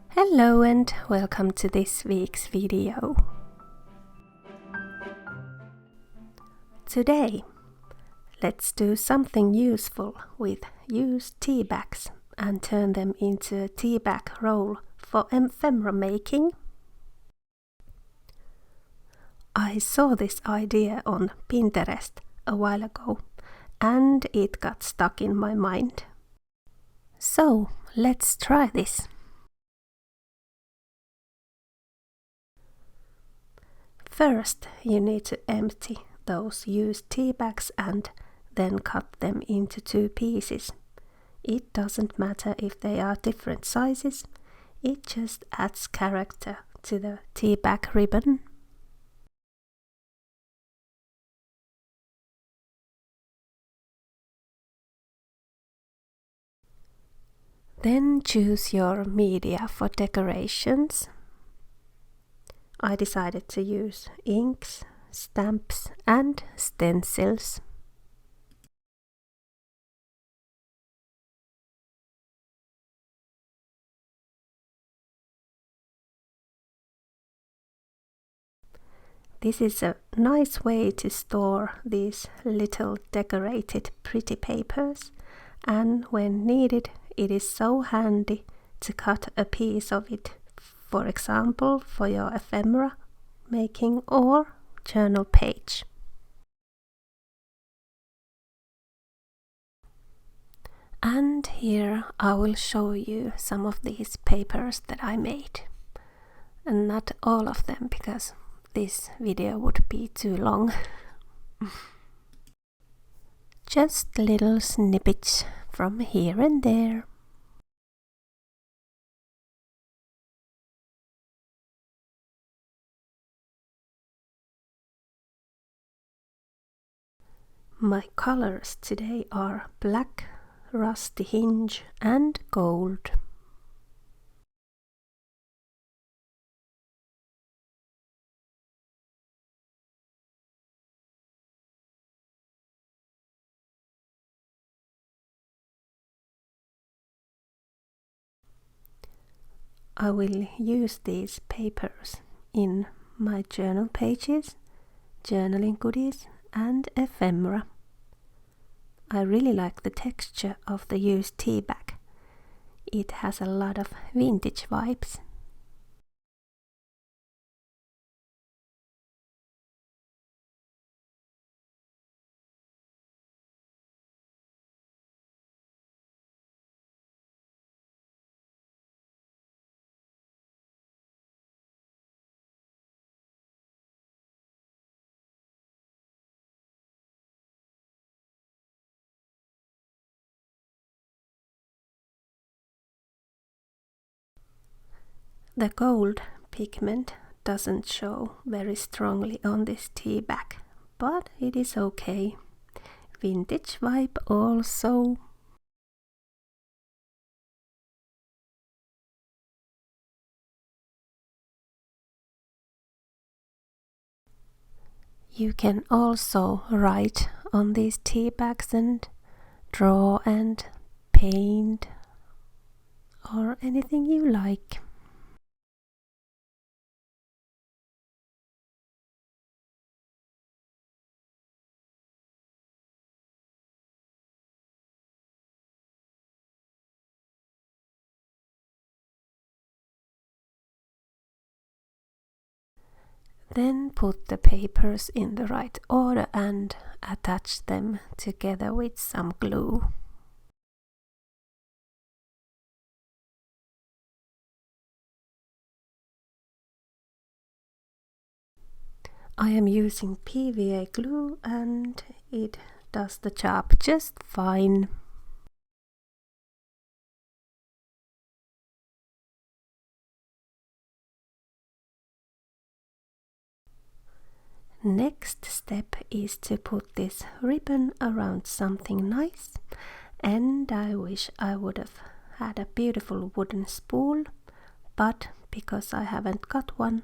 Hello and welcome to this week's video. Today, let's do something useful with used tea bags and turn them into a tea bag roll for ephemera making. I saw this idea on Pinterest a while ago and it got stuck in my mind. So, let's try this. First, you need to empty those used tea bags and then cut them into 2 pieces. It doesn't matter if they are different sizes, it just adds character to the tea bag ribbon. Then choose your media for decorations. I decided to use inks, stamps and stencils. This is a nice way to store these little decorated pretty papers, and when needed it is so handy to cut a piece of it, for example for your ephemera making or journal page. And here I will show you some of these papers that I made, and not all of them because this video would be too long. Just little snippets from here and there. My colors today are black, rusty hinge and gold. I will use these papers in my journal pages, journaling goodies and ephemera. I really like the texture of the used tea bag. It has a lot of vintage vibes. The gold pigment doesn't show very strongly on this tea bag, but it is okay. Vintage vibe also. You can also write on these tea bags and draw and paint or anything you like. Then put the papers in the right order and attach them together with some glue. I am using PVA glue and it does the job just fine. Next step is to put this ribbon around something nice, and I wish I would have had a beautiful wooden spool, but because I haven't got one,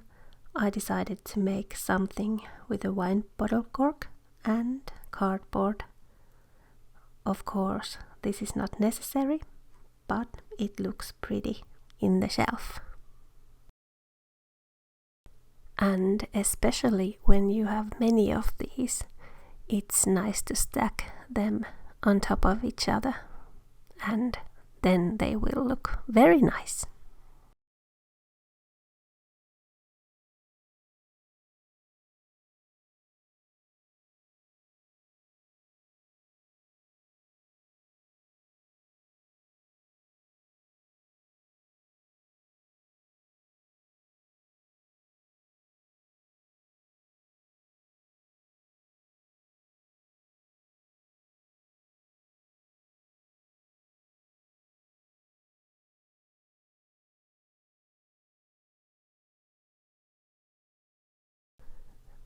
I decided to make something with a wine bottle cork and cardboard. Of course, this is not necessary, but it looks pretty in the shelf. And especially when you have many of these, it's nice to stack them on top of each other, and then they will look very nice.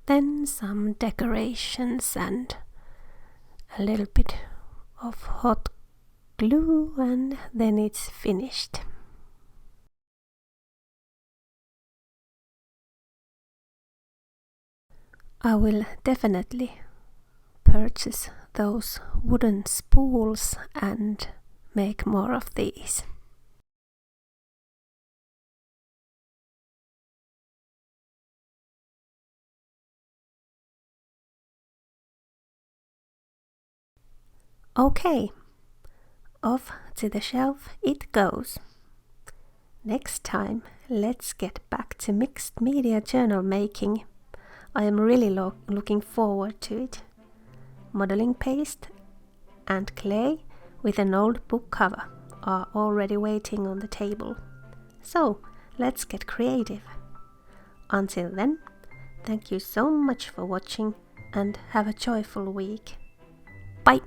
Then some decorations and a little bit of hot glue, and then it's finished. I will definitely purchase those wooden spools and make more of these. Okay, off to the shelf it goes. Next time, let's get back to mixed media journal making. I am really looking forward to it. Modeling paste and clay with an old book cover are already waiting on the table. So, let's get creative. Until then, thank you so much for watching and have a joyful week. Bye!